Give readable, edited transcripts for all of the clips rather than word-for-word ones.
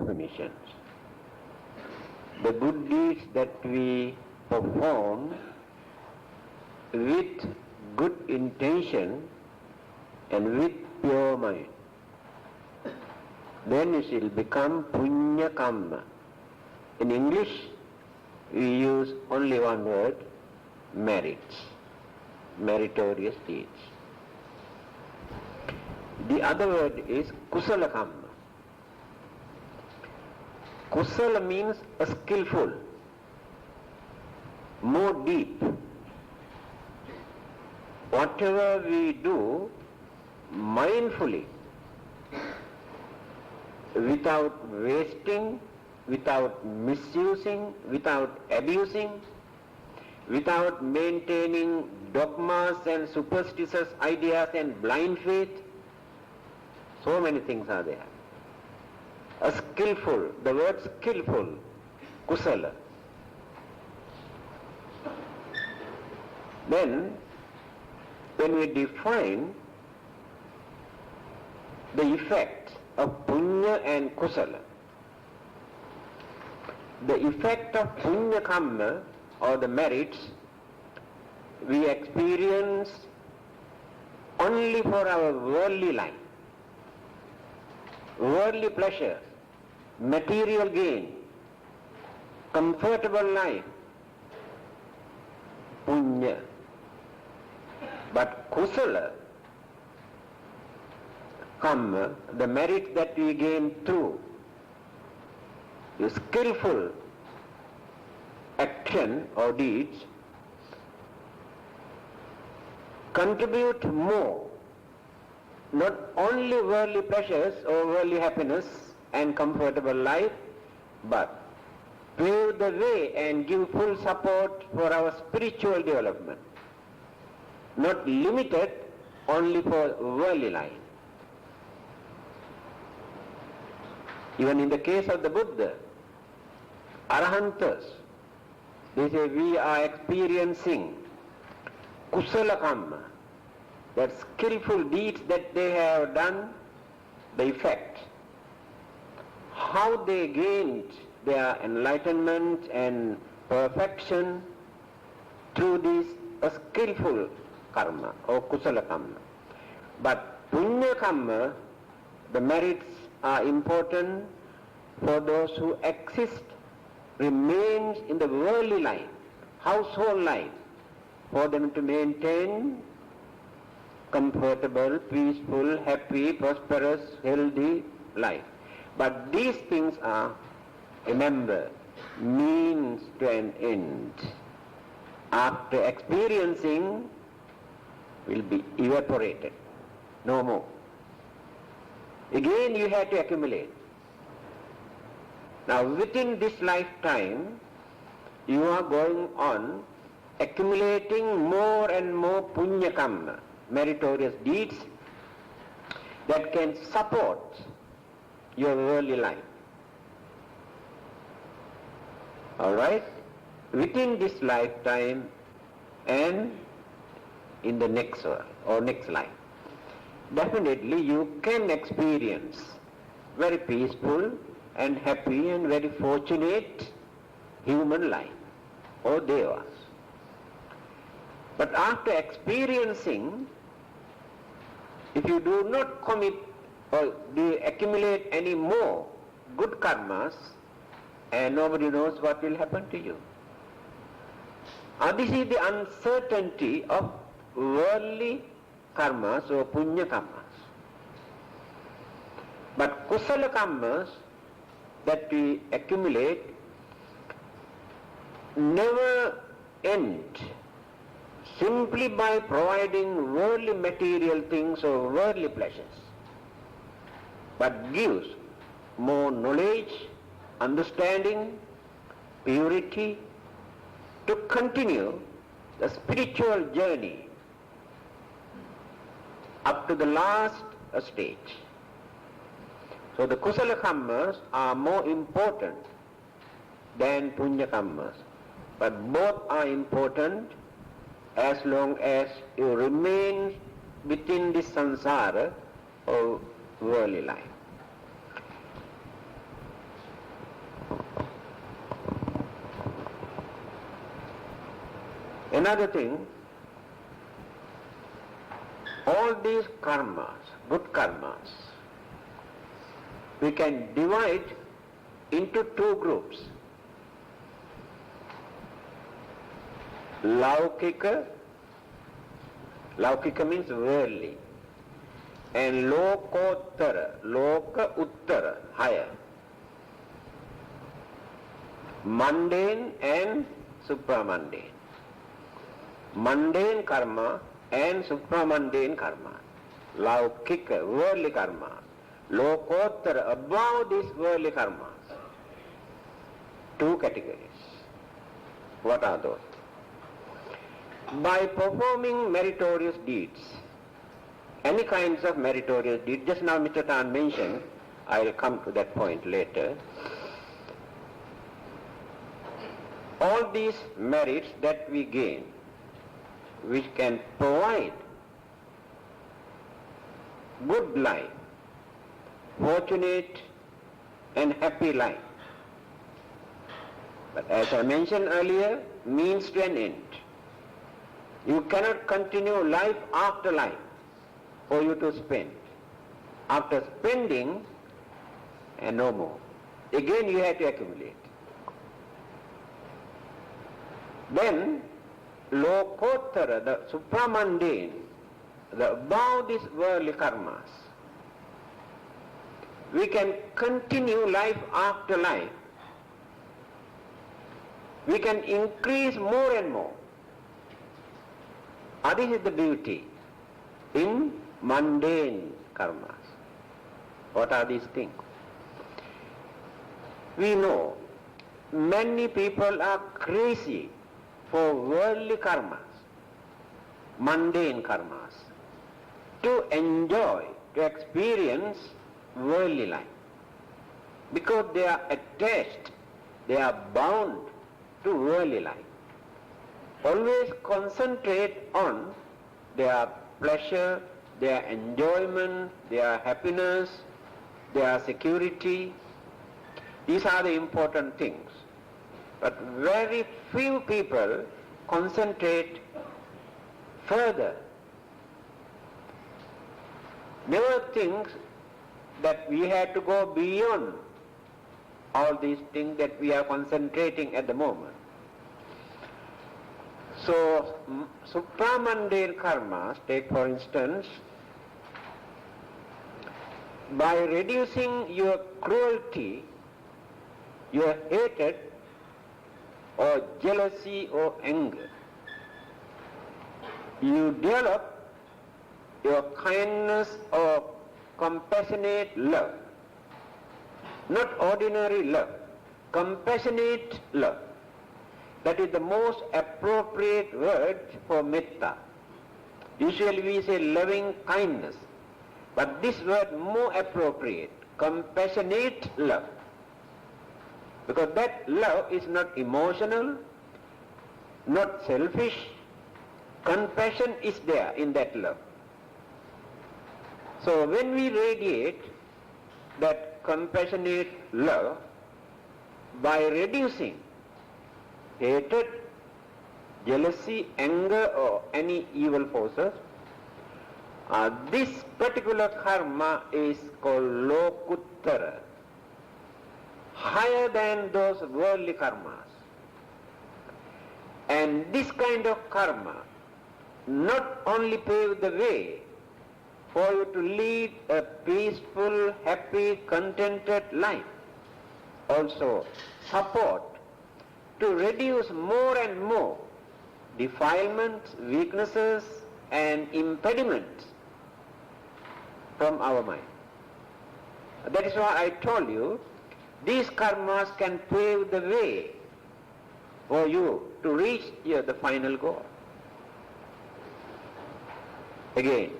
definitions. The good deeds that we perform with good intention and with pure mind, then it will become punya kamma. In English, we use only one word, merits, meritorious deeds. The other word is kusala kamma. Kusala means a skillful, more deep. Whatever we do mindfully, without wasting, without misusing, without abusing, without maintaining dogmas and superstitious ideas and blind faith. So many things are there. A skillful, the word skillful, kusala. Then, when we define the effect of punya and kusala, the effect of punya kamma or the merits we experience only for our worldly life, worldly pleasures, material gain, comfortable life, punya. But kusala kamma, the merit that we gain through skillful action or deeds, contribute more, not only worldly pleasures or worldly happiness and comfortable life, but pave the way and give full support for our spiritual development, not limited only for worldly life. Even in the case of the Buddha, Arahantas, they say we are experiencing kusala kamma, that skillful deeds that they have done, the effect, how they gained their enlightenment and perfection through this skillful karma or kusala kamma. But punya kamma, the merits are important for those who exist, remains in the worldly life, household life, for them to maintain comfortable, peaceful, happy, prosperous, healthy life. But these things are, remember, means to an end. After experiencing, will be evaporated, no more. Again you have to accumulate. Now within this lifetime, you are going on accumulating more and more punya kamma, meritorious deeds that can support your worldly life. Alright? Within this lifetime and in the next world or next life. Definitely you can experience very peaceful and happy and very fortunate human life or devas. But after experiencing, if you do not commit or accumulate any more good karmas, and nobody knows what will happen to you. This is the uncertainty of worldly karmas or punya karmas. But kusala karmas that we accumulate never end simply by providing worldly material things or worldly pleasures, but gives more knowledge, understanding, purity to continue the spiritual journey up to the last stage. So the kusala kammas are more important than punya kammas, but both are important as long as you remain within this samsara or worldly life. Another thing, all these karmas, good karmas, we can divide into two groups. Laukika, Laukika means worldly, and Lokottara, Loka Uttara, higher. Mundane and supramundane. Mundane karma and supramundane karma. Laukika, worldly karma. Lokottara, above these worldly karmas. Two categories. What are those? By performing meritorious deeds, any kinds of meritorious deeds, just now Mr. Tan mentioned, I will come to that point later. All these merits that we gain, which can provide good life, fortunate and happy life. But as I mentioned earlier, means to an end. You cannot continue life after life for you to spend. After spending, and no more. Again you have to accumulate. Then, Lokottara, the supramundane, the above these worldly karmas, we can continue life after life. We can increase more and more. This is the beauty in mundane karmas. What are these things? We know many people are crazy for worldly karmas, mundane karmas, to enjoy, to experience worldly life. Because they are attached, they are bound to worldly life. Always concentrate on their pleasure, their enjoyment, their happiness, their security. These are the important things. But very few people concentrate further. Never think that we have to go beyond all these things that we are concentrating at the moment. So, supramundane karmas, take for instance, by reducing your cruelty, your hatred, or jealousy or anger, you develop your kindness or compassionate love. Not ordinary love, compassionate love. That is the most appropriate word for metta. Usually we say loving kindness, but this word more appropriate, compassionate love. Because that love is not emotional, not selfish. Compassion is there in that love. So when we radiate that compassionate love by reducing hatred, jealousy, anger or any evil forces, this particular karma is called Lokuttara, higher than those worldly karmas. And this kind of karma not only pave the way for you to lead a peaceful, happy, contented life, also support to reduce more and more defilements, weaknesses and impediments from our mind. That is why I told you, these karmas can pave the way for you to reach the final goal. Again,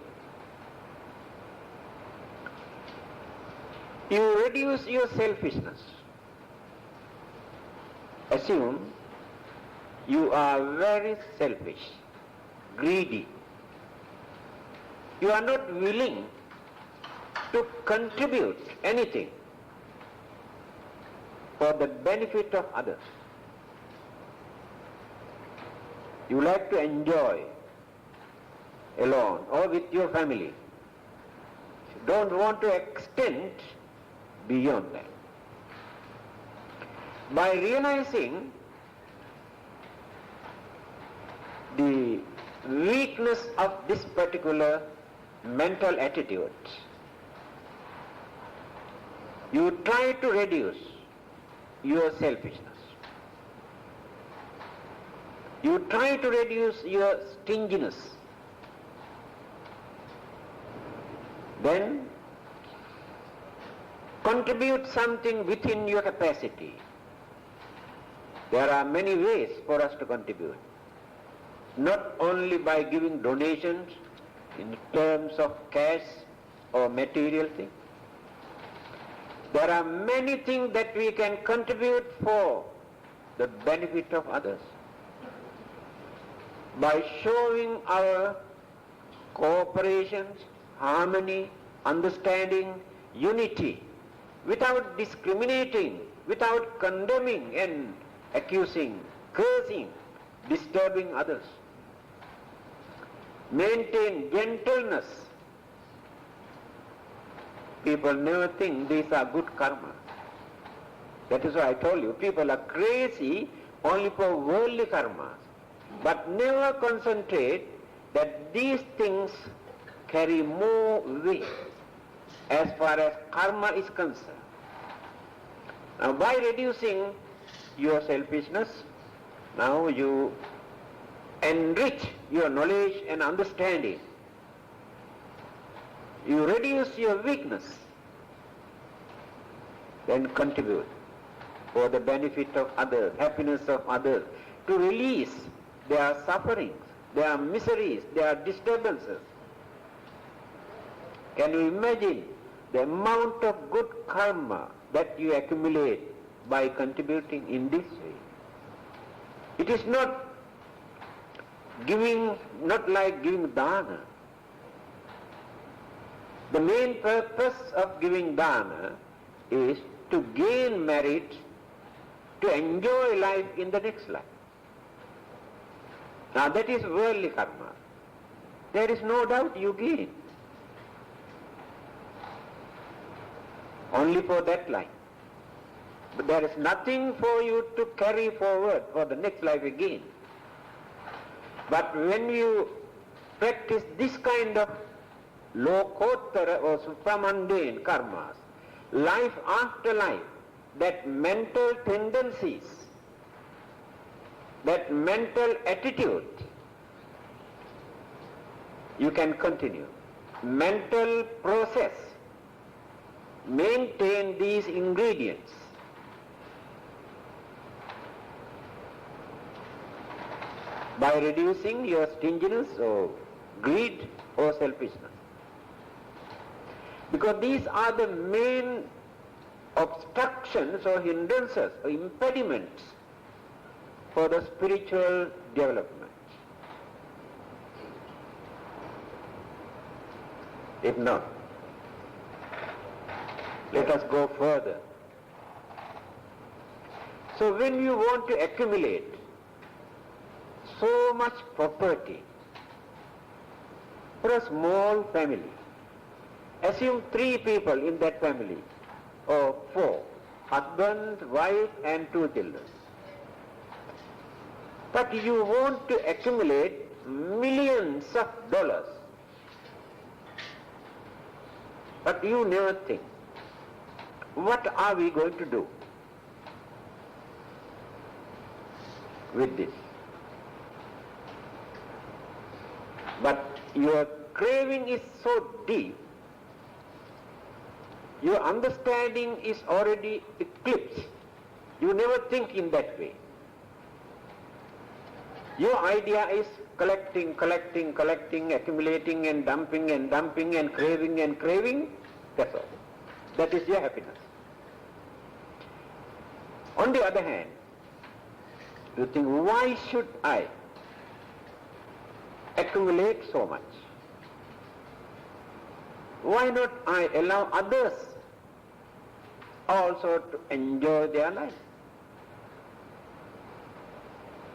you reduce your selfishness. Assume you are very selfish, greedy. You are not willing to contribute anything for the benefit of others. you like to enjoy alone or with your family. You don't want to extend beyond that. By realizing the weakness of this particular mental attitude, you try to reduce your selfishness. You try to reduce your stinginess. Then contribute something within your capacity. There are many ways for us to contribute. Not only by giving donations in terms of cash or material things. There are many things that we can contribute for the benefit of others. By showing our cooperation, harmony, understanding, unity, without discriminating, without condemning and accusing, cursing, disturbing others. Maintain gentleness. People never think these are good karma. That is why I told you, people are crazy only for worldly karmas, but never concentrate that these things carry more weight as far as karma is concerned. Now by reducing your selfishness, now you enrich your knowledge and understanding. You reduce your weakness, then contribute for the benefit of others, happiness of others, to release their sufferings, their miseries, their disturbances. Can you imagine the amount of good karma that you accumulate by contributing in this way? It is not like giving dana. The main purpose of giving dana is to gain merit, to enjoy life in the next life. Now that is worldly karma. There is no doubt you gain. Only for that life. But there is nothing for you to carry forward for the next life again. But when you practice this kind of lokottara or supramundane karmas, life after life, that mental tendencies, that mental attitude, you can continue. Mental process, maintain these ingredients. By reducing your stinginess or greed or selfishness. Because these are the main obstructions or hindrances or impediments for the spiritual development. If not, let us go further. So when you want to accumulate so much property for a small family, assume 3 people in that family, or 4, husband, wife and 2 children. But you want to accumulate millions of dollars. But you never think, what are we going to do with this? But your craving is so deep, your understanding is already eclipsed. You never think in that way. Your idea is collecting, accumulating and dumping and craving, that's all. That is your happiness. On the other hand, you think, why should I accumulate so much? Why not I allow others also to enjoy their life?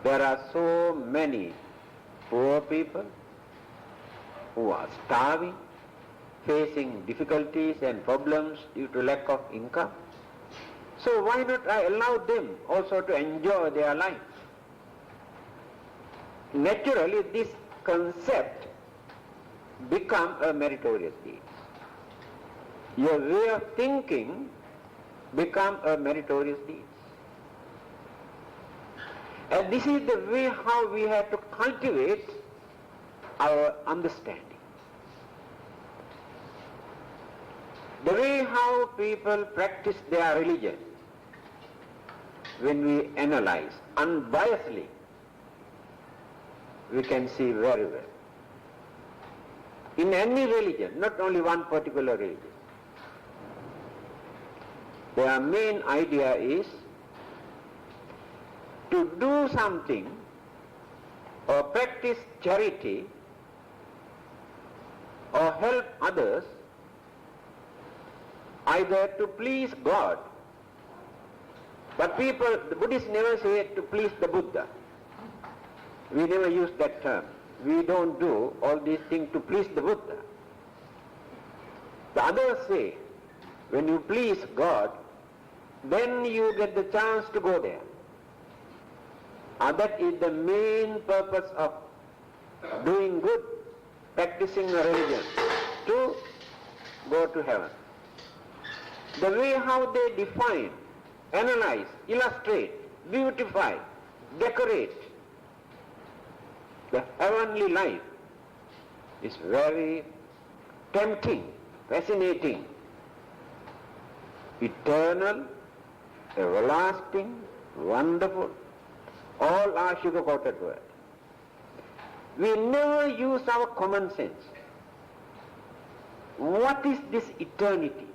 There are so many poor people who are starving, facing difficulties and problems due to lack of income. So why not I allow them also to enjoy their life? Naturally, this concept becomes a meritorious deed. Your way of thinking becomes a meritorious deed. And this is the way how we have to cultivate our understanding. The way how people practice their religion, when we analyze unbiasedly, we can see very well. In any religion, not only one particular religion, their main idea is to do something or practice charity or help others either to please God, but the Buddhists never say to please the Buddha. We never use that term. We don't do all these things to please the Buddha. The others say, when you please God, then you get the chance to go there. And that is the main purpose of doing good, practicing a religion, to go to heaven. The way how they define, analyze, illustrate, beautify, decorate the heavenly life is very tempting, fascinating, eternal, everlasting, wonderful. All are sugar-coated words. We never use our common sense. What is this eternity?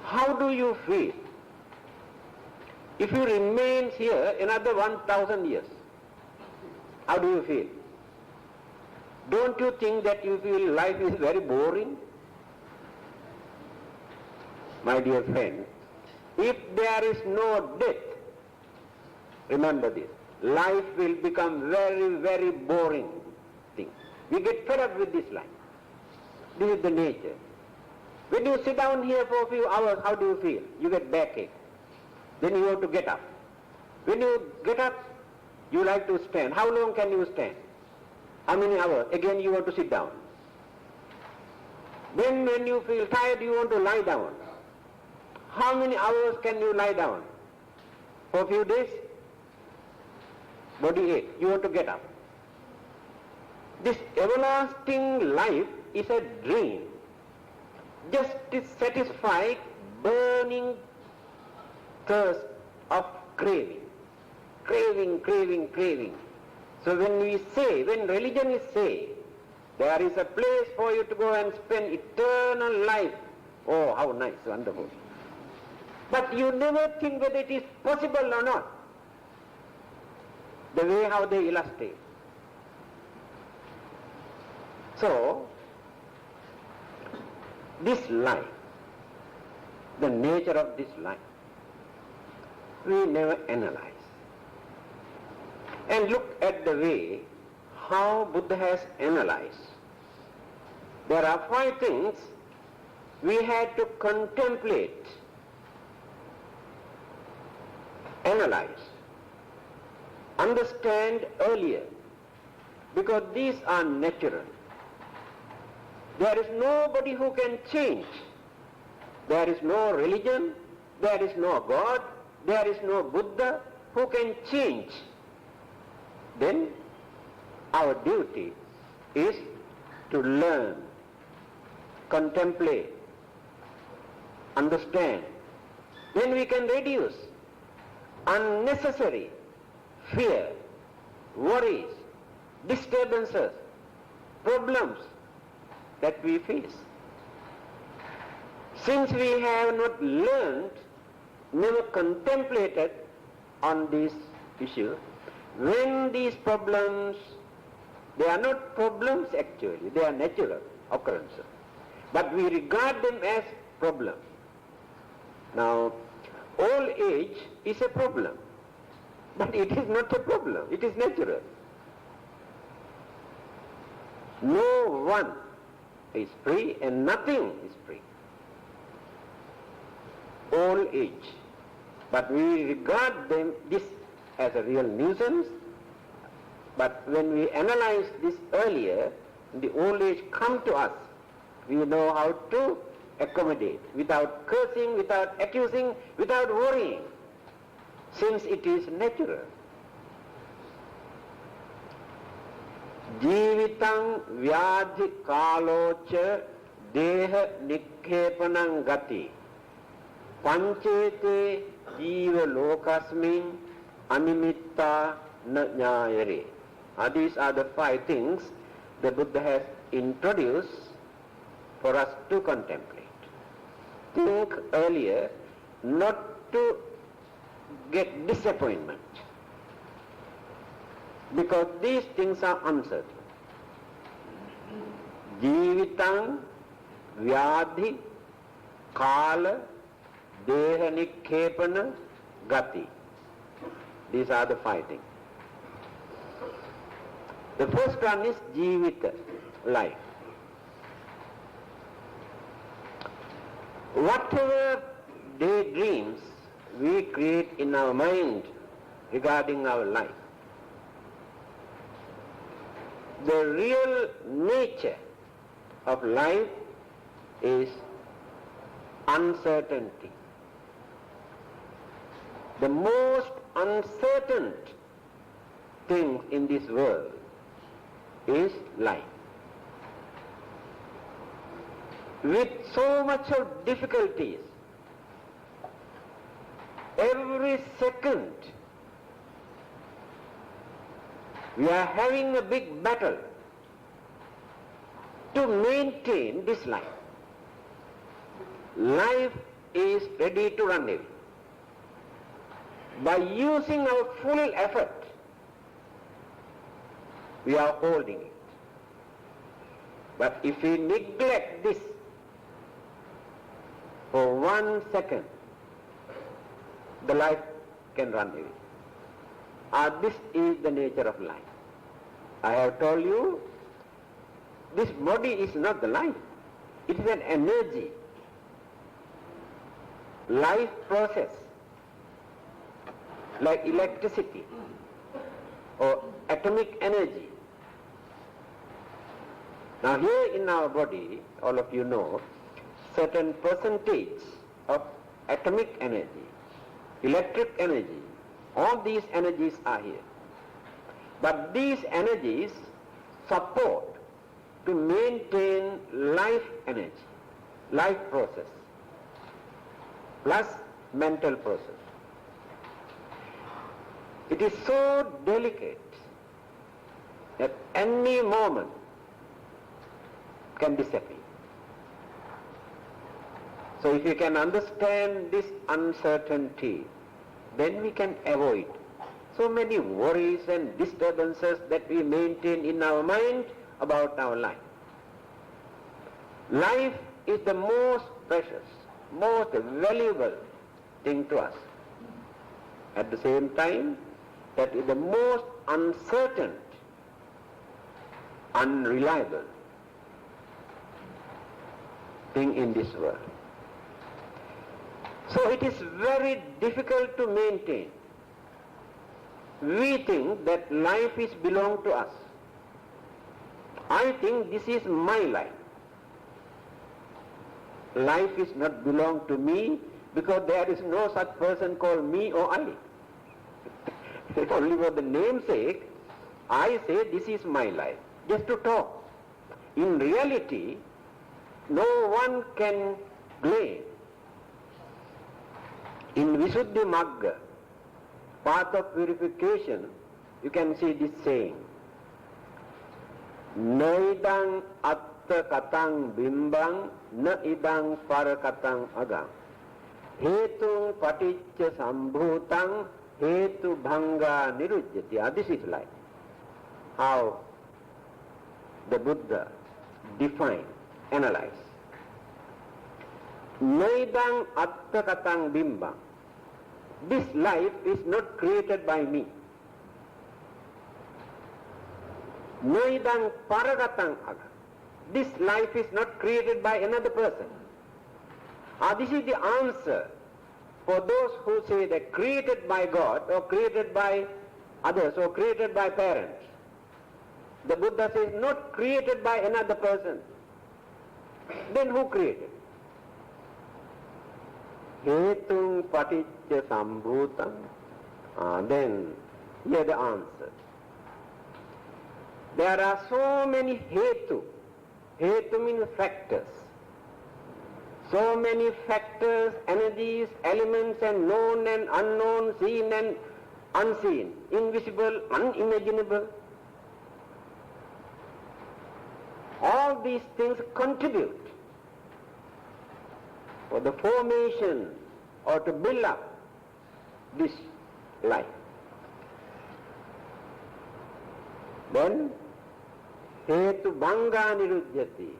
How do you feel? If you remain here another 1,000 years, how do you feel? Don't you think that you feel life is very boring? My dear friend, if there is no death, remember this, life will become very, very boring thing. We get fed up with this life. This is the nature. When you sit down here for a few hours, how do you feel? You get backache. Then you have to get up. When you get up, you like to stand. How long can you stand? How many hours? Again you want to sit down. Then when you feel tired, you want to lie down. How many hours can you lie down? For a few days? Body ache. You want to get up. This everlasting life is a dream. Just to satisfy burning thirst of craving. Craving, craving, craving. So when religion is say, there is a place for you to go and spend eternal life. Oh, how nice, wonderful. But you never think whether it is possible or not. The way how they illustrate. So, this life, the nature of this life, we never analyze. And look at the way how Buddha has analyzed. There are 5 things we had to contemplate, analyze, understand earlier, because these are natural. There is nobody who can change. There is no religion, there is no God, there is no Buddha who can change. Then our duty is to learn, contemplate, understand. Then we can reduce unnecessary fear, worries, disturbances, problems that we face. Since we have not learned, never contemplated on this issue, when these problems, they are not problems actually, they are natural occurrences, but we regard them as problems. Now, old age is a problem. But it is not a problem, it is natural. No one is free and nothing is free. Old age. But we regard this as a real nuisance. But when we analyze this earlier, the old age come to us, we know how to accommodate without cursing, without accusing, without worrying, since it is natural. Jivitang vyadhi kalocha deha nikhepanang gati panchete jiva lokasmin animitta na jnayare. These are the 5 things the Buddha has introduced for us to contemplate. Think earlier, not to get disappointment, because these things are uncertain. Jivitang, vyadhi, kala, deha nikhepana, gati. These are the 5 things. The first one is jivita, life. Whatever daydreams we create in our mind regarding our life, the real nature of life is uncertainty. The most uncertain thing in this world is life. With so much of difficulties, every second we are having a big battle to maintain this life. Life is ready to run away. By using our full effort, we are holding it. But if we neglect this for 1 second, the life can run away. This is the nature of life. I have told you, this body is not the life. It is an energy. Life process, like electricity or atomic energy. Now here in our body, all of you know, certain percentage of atomic energy, electric energy, all these energies are here. But these energies support to maintain life energy, life process, plus mental process. It is so delicate that any moment can disappear. So if you can understand this uncertainty, then we can avoid so many worries and disturbances that we maintain in our mind about our life. Life is the most precious, most valuable thing to us. At the same time, that is the most uncertain, unreliable thing in this world. So it is very difficult to maintain. We think that life is belong to us. I think this is my life. Life is not belong to me because there is no such person called me or I. Only for the namesake, I say this is my life, just to talk. In reality, no one can claim. In Visuddhi Magga, path of purification, you can see this saying, Naidang atta katang bimbang, na idang parakatang agang. Hetung paticca sambhutang, hetu bhanga nirujjati. This is life. How the Buddha defined, analyzed. Naidang atta katang bimbang. this life is not created by me. Noidang paragatang aga. This life is not created by another person. This is the answer for those who say that created by God or created by others or created by parents. The Buddha says not created by another person. Then who created? Hetung paticca sambhutam. Then here the answer. There are so many hetu. Hetu means factors. So many factors, energies, elements and known and unknown, seen and unseen, invisible, unimaginable. All these things contribute for the formation or to build up this life. Then, hetu bhanga nirujyati.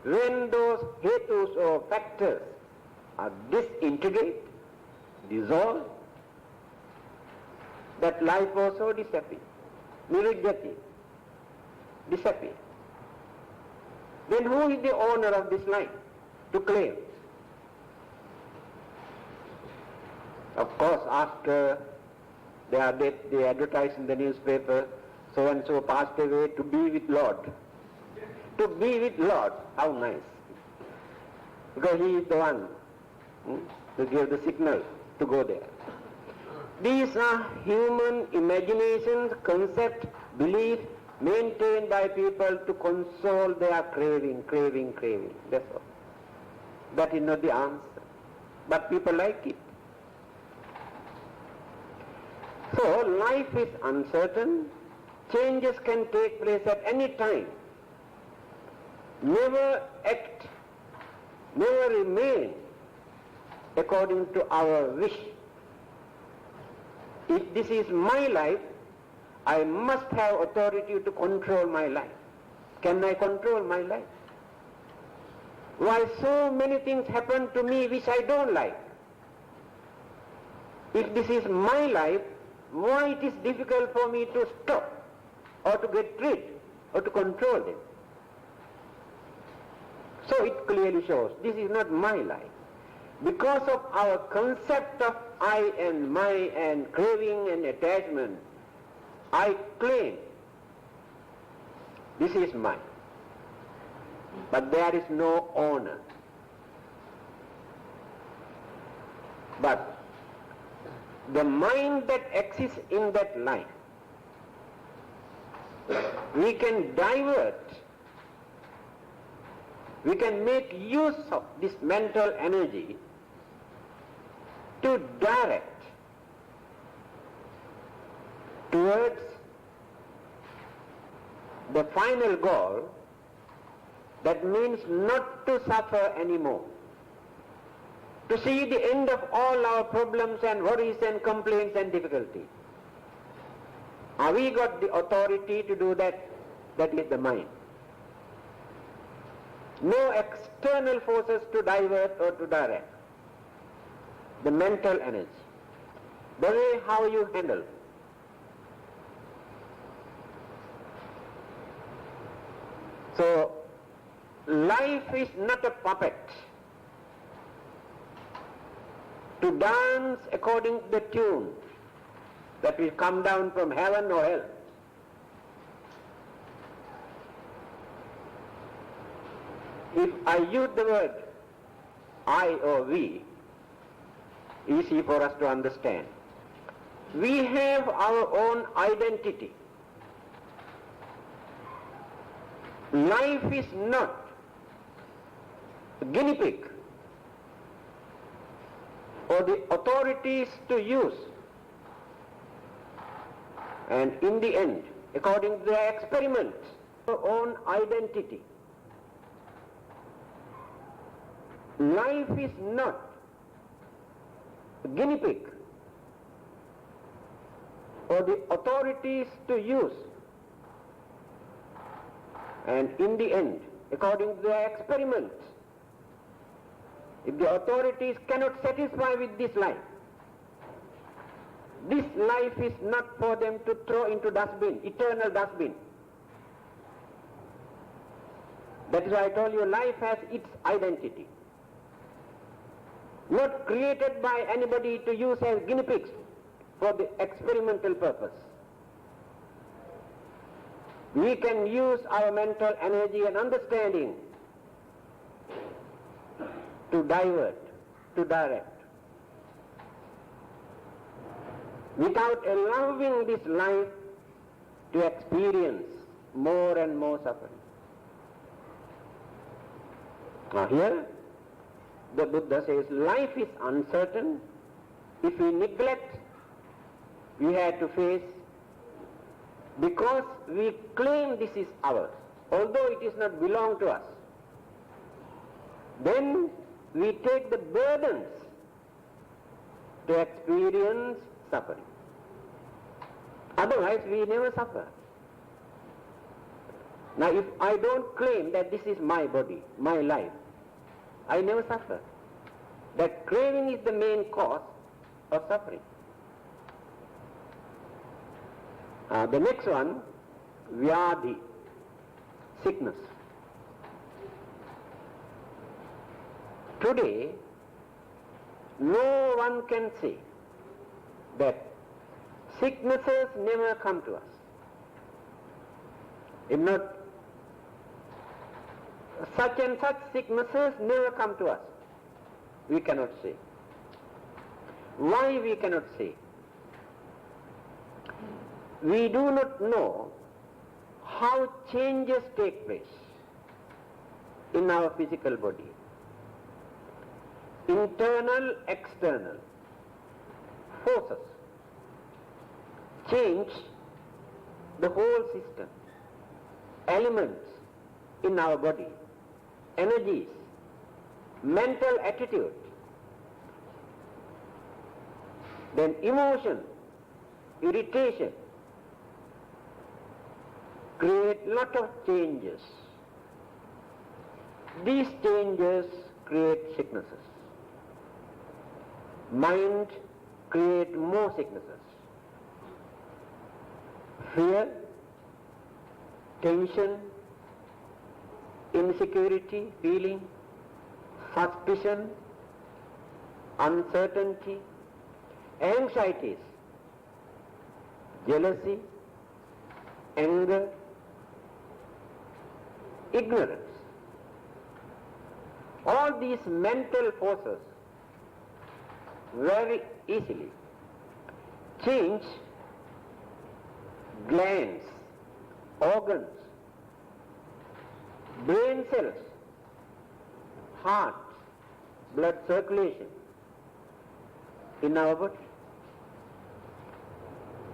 When those hetus or factors are disintegrate, dissolved, that life also disappears. Nirujyati, disappears. Then who is the owner of this life to claim? Of course, after they are dead, they advertise in the newspaper, so and so passed away to be with Lord. To be with Lord, how nice. Because he is the one to give the signal to go there. These are human imaginations, concepts, beliefs maintained by people to console their craving. That's all. That is not the answer. But people like it. So life is uncertain. Changes can take place at any time. Never act, never remain according to our wish. If this is my life, I must have authority to control my life. Can I control my life? Why so many things happen to me which I don't like? If this is my life, why it is difficult for me to stop or to get rid or to control them? So it clearly shows this is not my life. Because of our concept of I and my and craving and attachment, I claim this is mine. But there is no owner. But the mind that exists in that life, we can divert, we can make use of this mental energy to direct towards the final goal, that means not to suffer anymore, to see the end of all our problems and worries and complaints and difficulties. We got the authority to do that. That is the mind. No external forces to divert or to direct. The mental energy. The way how you handle. So, life is not a puppet to dance according to the tune that will come down from heaven or hell. If I use the word I or we, easy for us to understand. We have our own identity. Life is not a guinea pig for the authorities to use, and in the end, according to their experiments, our own identity. Life is not a guinea pig for the authorities to use, and in the end, according to their experiments, if the authorities cannot satisfy with this life, This life is not for them to throw into dustbin, eternal dustbin. That is why I told you life has its identity. Not created by anybody to use as guinea pigs for the experimental purpose. We can use our mental energy and understanding to divert, to direct. Without allowing this life to experience more and more suffering. Now here, the Buddha says life is uncertain. If we neglect, we have to face, because we claim this is ours, although it is not belong to us. Then we take the burdens to experience suffering. Otherwise we never suffer. Now if I don't claim that this is my body, my life, I never suffer. That craving is the main cause of suffering. The next one, vyadhi, sickness. Today, no one can say that sicknesses never come to us. If not, such and such sicknesses never come to us. We cannot say. Why we cannot say? We do not know how changes take place in our physical body. Internal, external forces change the whole system, elements in our body, energies, mental attitude, then emotion, irritation, create lot of changes. These changes create sicknesses. Mind create more sicknesses. Fear, tension, insecurity, feeling, suspicion, uncertainty, anxieties, jealousy, anger, ignorance. All these mental forces very easily change glands, organs, brain cells, heart, blood circulation in our body.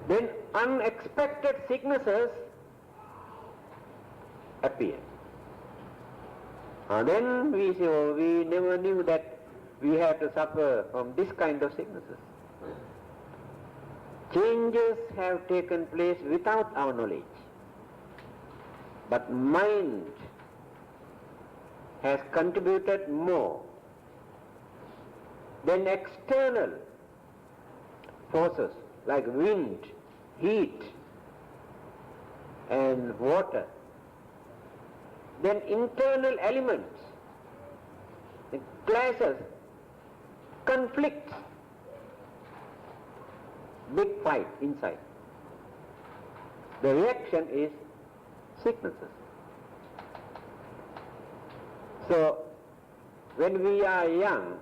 Then unexpected sicknesses appear. And then we say, oh, we never knew that we have to suffer from this kind of sicknesses. Changes have taken place without our knowledge. But mind has contributed more than external forces like wind, heat and water. Then internal elements, it clashes, conflicts, big fight inside. The reaction is sicknesses. So when we are young,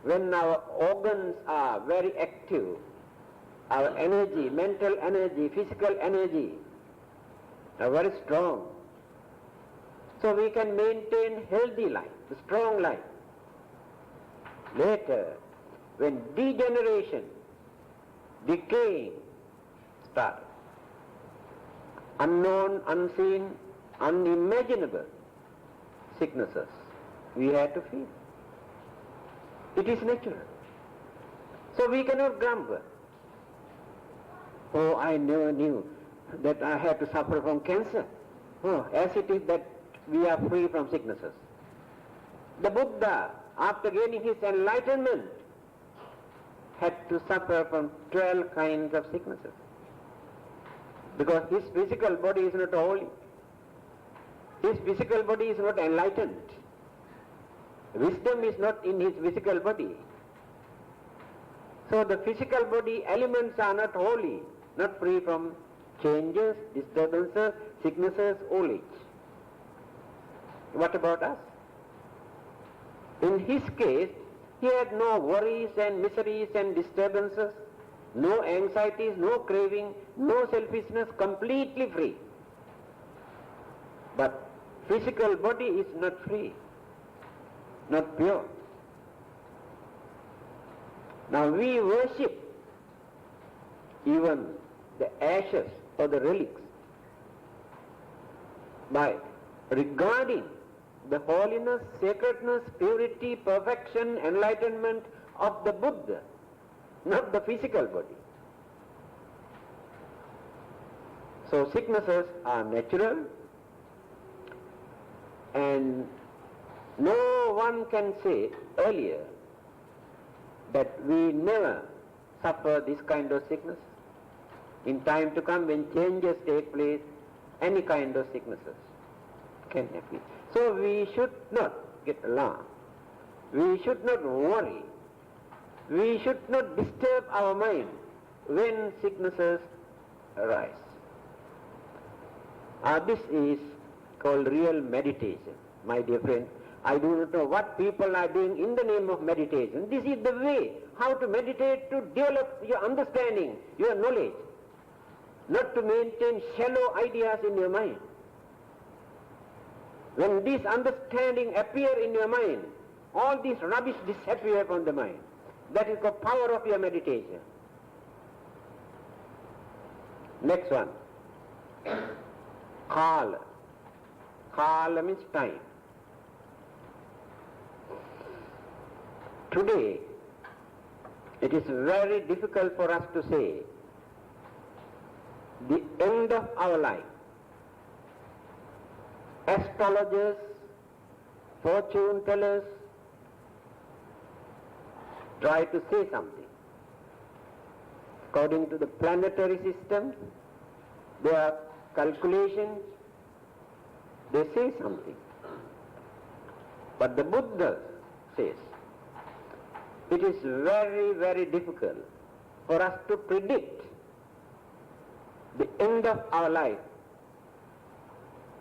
when our organs are very active, our energy, mental energy, physical energy are very strong. So we can maintain healthy life, strong life. Later, when degeneration, decaying starts, unknown, unseen, unimaginable sicknesses we have to feel. It is natural. So we cannot grumble. Oh, I never knew that I had to suffer from cancer. Oh, as it is that we are free from sicknesses. The Buddha, after gaining his enlightenment, had to suffer from 12 kinds of sicknesses. Because his physical body is not holy. His physical body is not enlightened. Wisdom is not in his physical body. So the physical body elements are not holy, not free from changes, disturbances, sicknesses, old age. What about us? In his case, he had no worries and miseries and disturbances, no anxieties, no craving, no selfishness, completely free. But physical body is not free, not pure. Now we worship even the ashes or the relics by regarding the holiness, sacredness, purity, perfection, enlightenment of the Buddha, not the physical body. So sicknesses are natural, and no one can say earlier that we never suffer this kind of sickness. In time to come, when changes take place, any kind of sicknesses can happen. So we should not get alarmed. We should not worry. We should not disturb our mind when sicknesses arise. This is called real meditation. My dear friend, I do not know what people are doing in the name of meditation. This is the way how to meditate, to develop your understanding, your knowledge, not to maintain shallow ideas in your mind. When this understanding appears in your mind, all this rubbish disappears from the mind. That is the power of your meditation. Next one. Kala. Kala means time. Today, it is very difficult for us to say the end of our life. Astrologers, fortune tellers try to say something. According to the planetary system, their calculations, they say something. But the Buddha says, it is very, very difficult for us to predict the end of our life,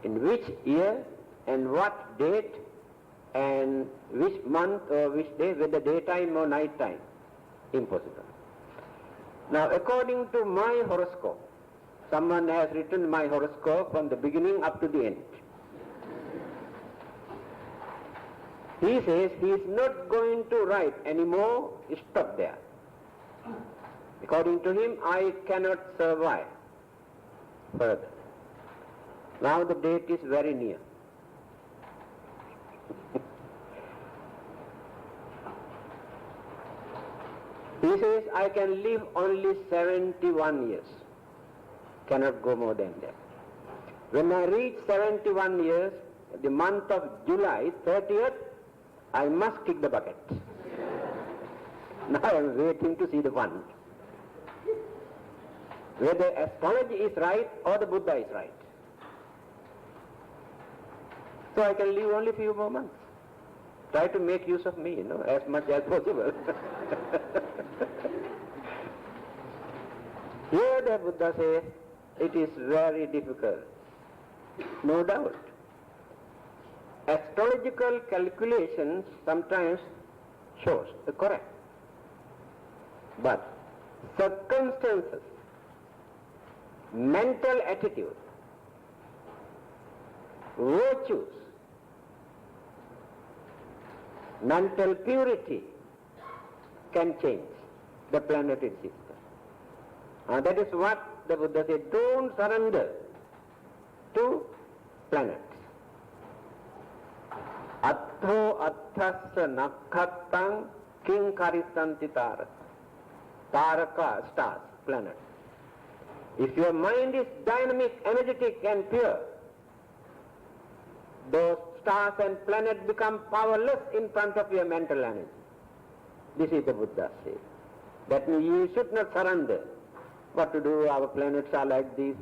in which year and what date and which month or which day, whether daytime or night time. Impossible. Now, according to my horoscope, someone has written my horoscope from the beginning up to the end. He says he is not going to write anymore, stop there. According to him, I cannot survive further. Now the date is very near. He says, I can live only 71 years. Cannot go more than that. When I reach 71 years, the month of July 30th, I must kick the bucket. Now I am waiting to see the one. Whether astrology is right or the Buddha is right. So I can live only a few more months. Try to make use of me, as much as possible. Here the Buddha says, it is very difficult. No doubt. Astrological calculations sometimes shows the correct. But circumstances, mental attitude, virtues, mental purity can change the planetary system. That is what the Buddha said, don't surrender to planets. Attho atthasya nakhatang king karisanti taraka. Taraka, stars, planets. If your mind is dynamic, energetic and pure, those stars and planets become powerless in front of your mental energy. This is the Buddha says. That means you should not surrender. What to do? Our planets are like this.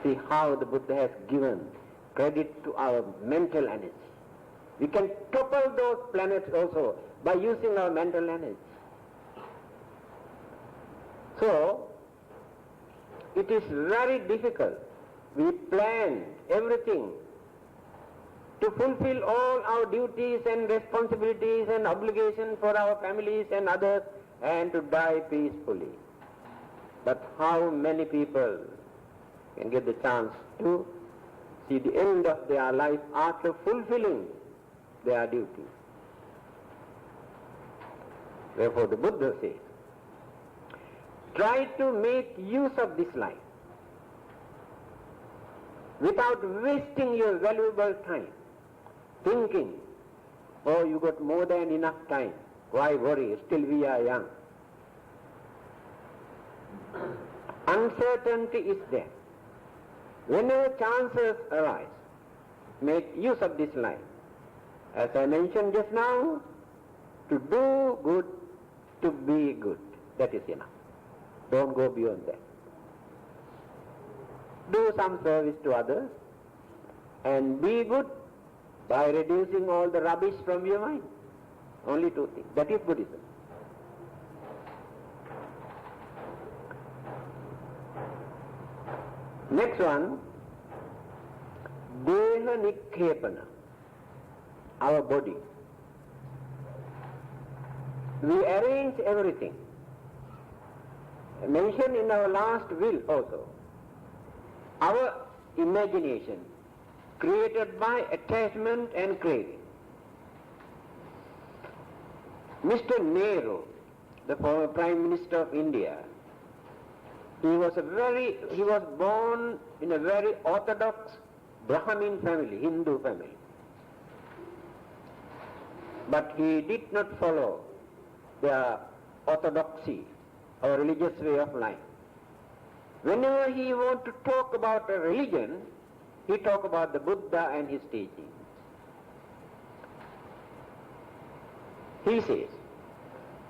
See how the Buddha has given credit to our mental energy. We can topple those planets also by using our mental energy. So, it is very difficult. We planned everything to fulfill all our duties and responsibilities and obligations for our families and others and to die peacefully. But how many people can get the chance to see the end of their life after fulfilling their duty? Therefore the Buddha says, try to make use of this life without wasting your valuable time thinking, oh, you got more than enough time, why worry, still we are young. Uncertainty is there. Whenever chances arise, make use of this life. As I mentioned just now, to do good, to be good, that is enough. Don't go beyond that. Do some service to others and be good by reducing all the rubbish from your mind. Only two things. That is Buddhism. Next one, Deha Nikkepana, our body. We arrange everything. Mentioned in our last will also. Our imagination, created by attachment and craving. Mr. Nehru, the former Prime Minister of India, he was born in a very orthodox Brahmin family, Hindu family. But he did not follow the orthodoxy or religious way of life. Whenever he wanted to talk about a religion, he talked about the Buddha and his teaching. He says,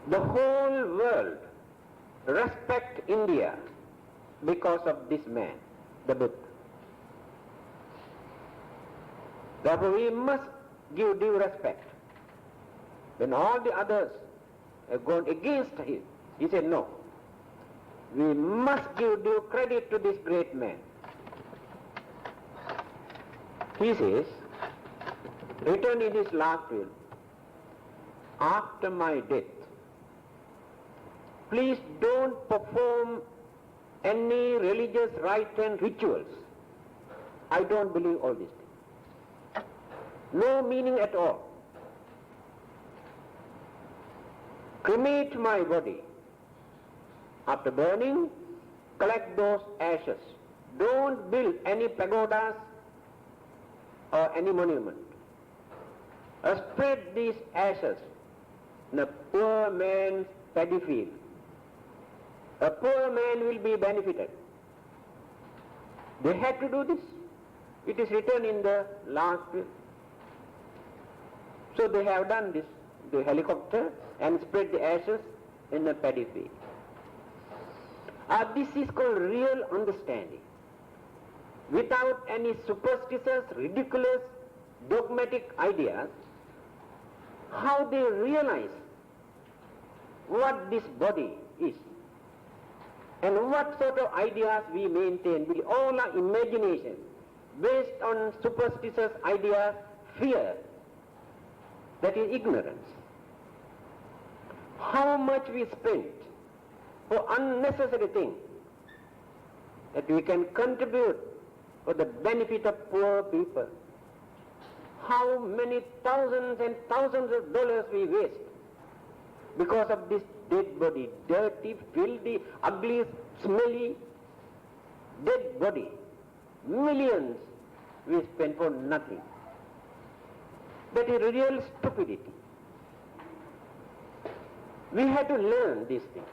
the whole world respect India because of this man, the Buddha. Therefore we must give due respect. When all the others have gone against him, he said, no, we must give due credit to this great man. He says, written in his last will, after my death, please don't perform any religious rites and rituals. I don't believe all these things. No meaning at all. Cremate my body. After burning, collect those ashes. Don't build any pagodas or any monument. Spread these ashes in a poor man's paddy field. A poor man will be benefited. They had to do this. It is written in the last will. So they have done this, the helicopter, and spread the ashes in the paddy field. This is called real understanding. Without any superstitious, ridiculous, dogmatic ideas, how they realize what this body is and what sort of ideas we maintain. We all are imagination based on superstitious ideas, fear, that is ignorance. How much we spend for unnecessary things that we can contribute for the benefit of poor people. How many thousands and thousands of dollars we waste because of this dead body, dirty, filthy, ugly, smelly, dead body. Millions we spend for nothing. That is real stupidity. We have to learn these things.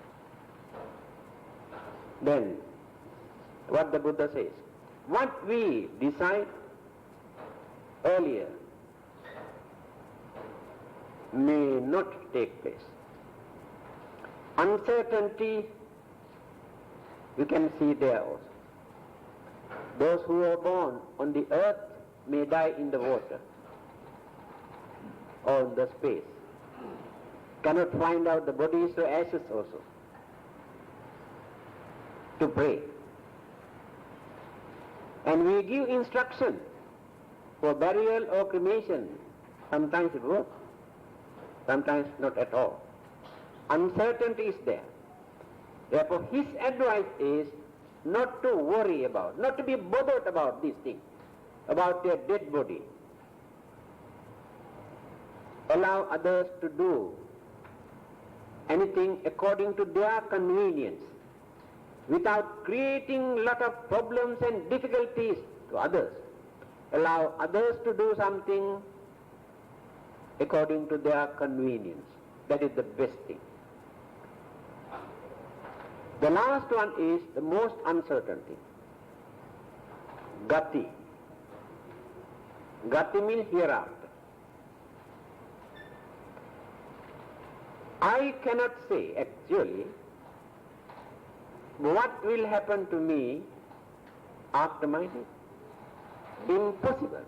Then, what the Buddha says, what we decide earlier may not take place. Uncertainty we can see there also. Those who are born on the earth may die in the water or in the space. Cannot find out the bodies or ashes also to pray. And we give instruction for burial or cremation. Sometimes it works, sometimes not at all. Uncertainty is there. Therefore his advice is not to worry about, not to be bothered about these things, about their dead body. Allow others to do anything according to their convenience, without creating lot of problems and difficulties to others. Allow others to do something according to their convenience. That is the best thing. The last one is the most uncertain thing. Gati. Gati means hereafter. I cannot say actually what will happen to me after my death. Impossible.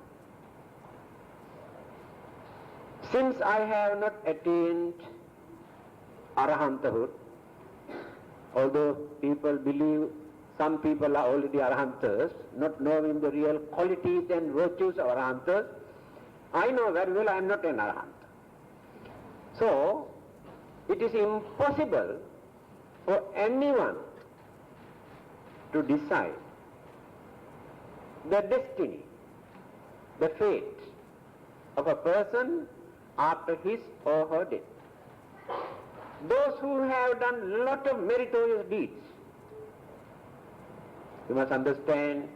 Since I have not attained Arahanthood, although people believe some people are already Arahantas, not knowing the real qualities and virtues of Arahantas, I know very well I am not an Arahanta. So, it is impossible for anyone to decide the destiny, the fate of a person after his or her death. Those who have done a lot of meritorious deeds, you must understand,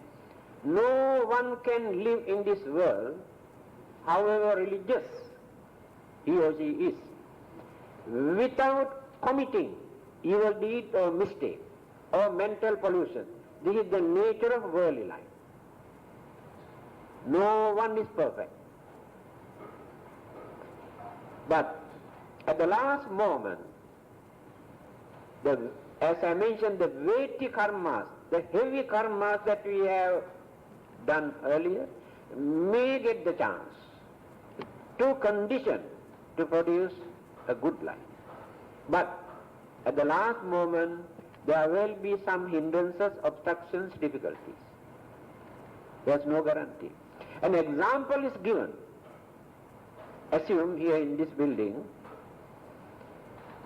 no one can live in this world, however religious he or she is, without committing evil deed or mistake or mental pollution. This is the nature of worldly life. No one is perfect. But at the last moment, as I mentioned, the weighty karmas, the heavy karmas that we have done earlier, may get the chance to condition to produce a good life. But at the last moment, there will be some hindrances, obstructions, difficulties. There's no guarantee. An example is given. Assume here in this building,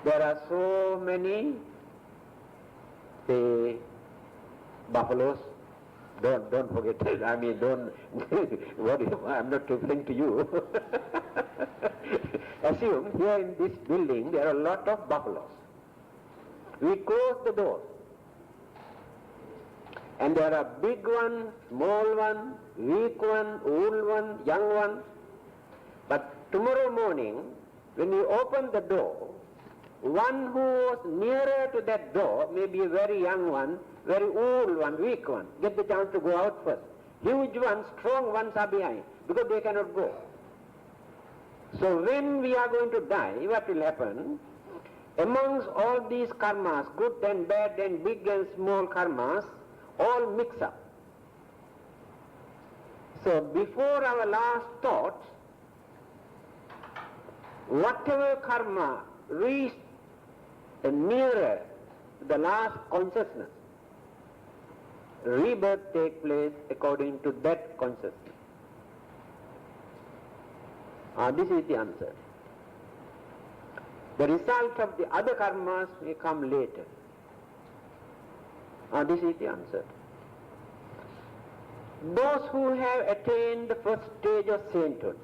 there are so many, say, buffaloes. Don't forget, I mean, don't, I'm not referring to you. Assume here in this building there are a lot of buffaloes. We close the door. And there are big one, small one, weak one, old one, young one. But tomorrow morning, when you open the door, one who was nearer to that door, maybe a very young one, very old one, weak one, get the chance to go out first. Huge ones, strong ones are behind, because they cannot go. So when we are going to die, what will happen? Amongst all these karmas, good and bad and big and small karmas, all mix up. So before our last thought, whatever karma reached nearer the last consciousness, rebirth takes place according to that consciousness. This is the answer. The result of the other karmas may come later. This is the answer. Those who have attained the first stage of sainthood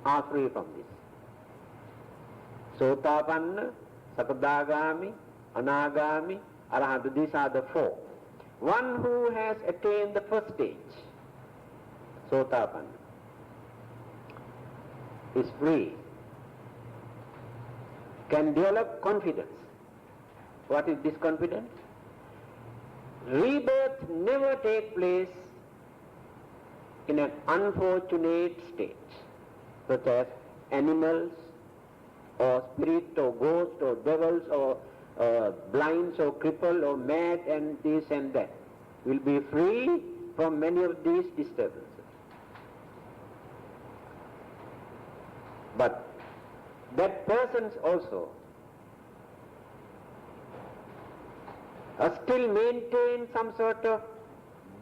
are free from this. Sotapanna, Sakadagami, Anagami, Arahanta, these are the four. One who has attained the first stage, Sotapanna, is free, can develop confidence. What is this confidence? Rebirth never takes place in an unfortunate state, such as animals, or spirit or ghost or devils or blinds or crippled or mad and this and that. Will be free from many of these disturbances. But that persons also still maintain some sort of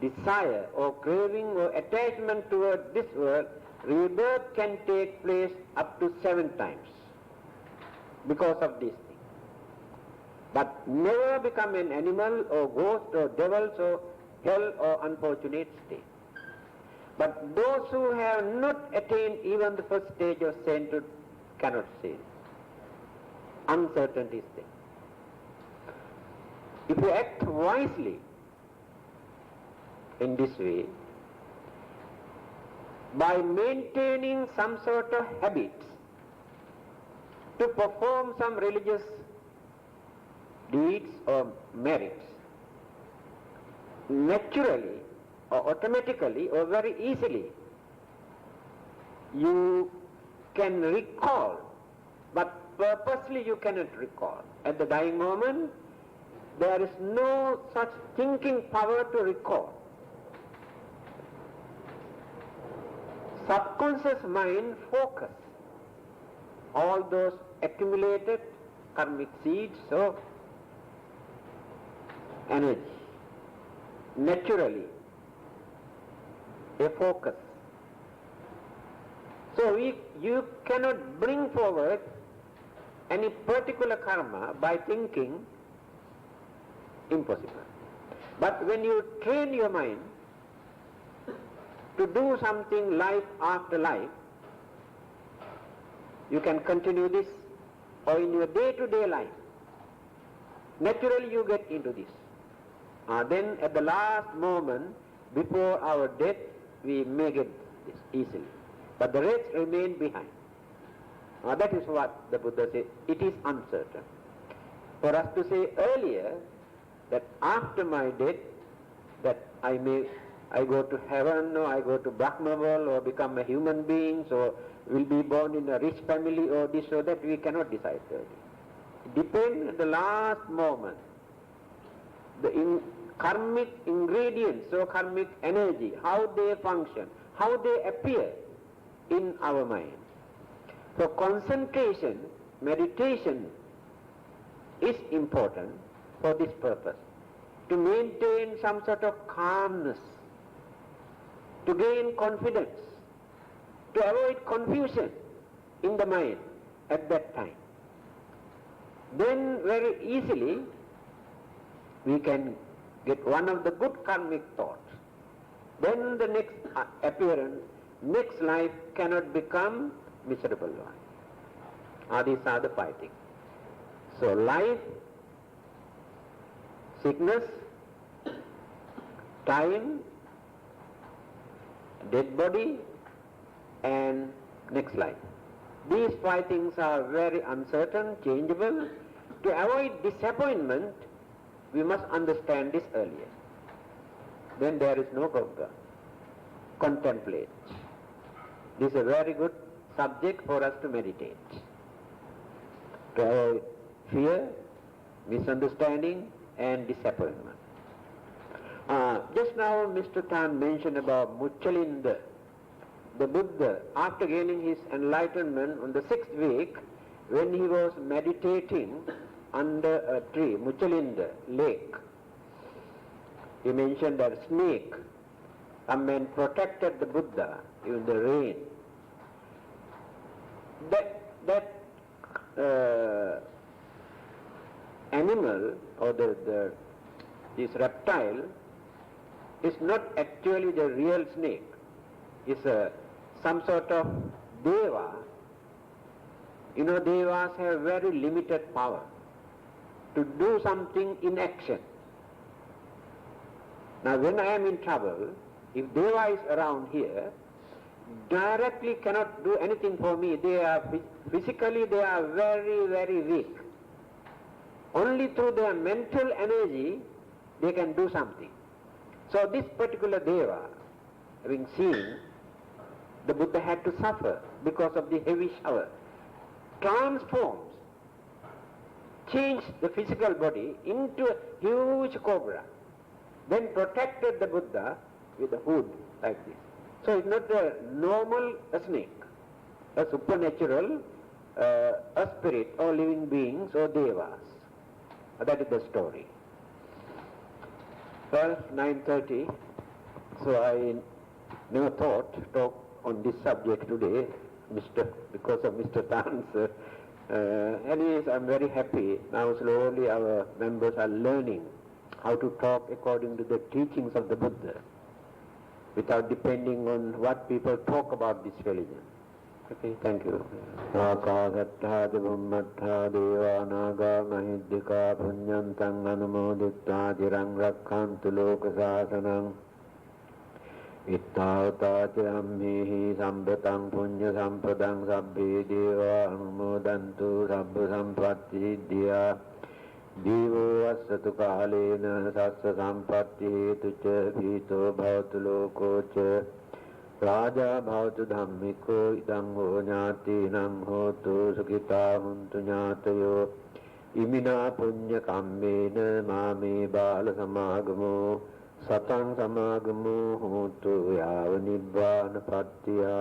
desire or craving or attachment toward this world. Rebirth can take place up to 7 times because of this thing. But never become an animal or ghost or devils or hell or unfortunate state. But those who have not attained even the first stage of sainthood cannot say. Uncertainty is there. If you act wisely in this way, by maintaining some sort of habits to perform some religious deeds or merits, naturally or automatically or very easily you can recall, but purposely you cannot recall. At the dying moment, there is no such thinking power to recall. Subconscious mind focus all those accumulated karmic seeds of energy. Naturally, a focus. So you cannot bring forward any particular karma by thinking. Impossible. But when you train your mind to do something life after life, you can continue this, or in your day-to-day life, naturally you get into this. Then at the last moment, before our death, we may get this easily. But the rest remain behind. That is what the Buddha said. It is uncertain. For us to say earlier that after my death, that I go to heaven, or I go to Brahma world, or become a human being, or will be born in a rich family, or this or that, we cannot decide early. It depends at the last moment. The karmic ingredients, so karmic energy, how they function, how they appear in our mind. So concentration, meditation is important for this purpose, to maintain some sort of calmness, to gain confidence, to avoid confusion in the mind at that time. Then very easily we can get one of the good karmic thoughts. Then the next appearance, next life cannot become miserable one. These are the 5 things. So life, sickness, time, dead body, and next life. These 5 things are very uncertain, changeable. To avoid disappointment, we must understand this earlier. Then there is no problem. Contemplate. This is a very good subject for us to meditate. To avoid fear, misunderstanding, and disappointment. Just now Mr. Tan mentioned about Muchalinda. The Buddha, after gaining his enlightenment on the 6th week, when he was meditating under a tree, Muchalinda lake, he mentioned that snake come and protected the Buddha in the rain. That animal or this reptile is not actually the real snake. It's some sort of deva. You know, devas have very limited power to do something in action. Now when I am in trouble, if deva is around here, directly cannot do anything for me. They are physically they are very, very weak. Only through their mental energy they can do something. So this particular deva, having seen, the Buddha had to suffer because of the heavy shower. transforms, changed the physical body into a huge cobra, then protected the Buddha with a hood like this. So it's not a normal snake, a supernatural, a spirit or living beings or devas. That is the story. Well, 9:30, so I never thought to talk on this subject today, because of Mr. Tan's. Anyways, I'm very happy. Now slowly our members are learning how to talk according to the teachings of the Buddha, without depending on what people talk about this religion. Okay, thank you. Ākāsattā Bhummattā Devānāgā Mahiddhikā Puññantaṃ Anumodittā Chiraṃ Rakkhantu Lokasāsanam Ittāvatā Chirammihi Sampataṃ Puñña Sampadaṃ Sabbhe Devā Anumodantu Sabba Sampatti Siddhiyā Devo Vassatu Kālena Sassa Sampatti Hetu Ca Pīto Bhavatu Loko Ca Raja Bhavatu Dhammiko Idang Ho Ñātīnaṃ Hotu Sukhitā Huntu Ñātayo Imina Puñña Kammena Māme Bāla Samāgamo Sataṃ Samāgamo Hotu Yāva Nibbāna Pattiyā.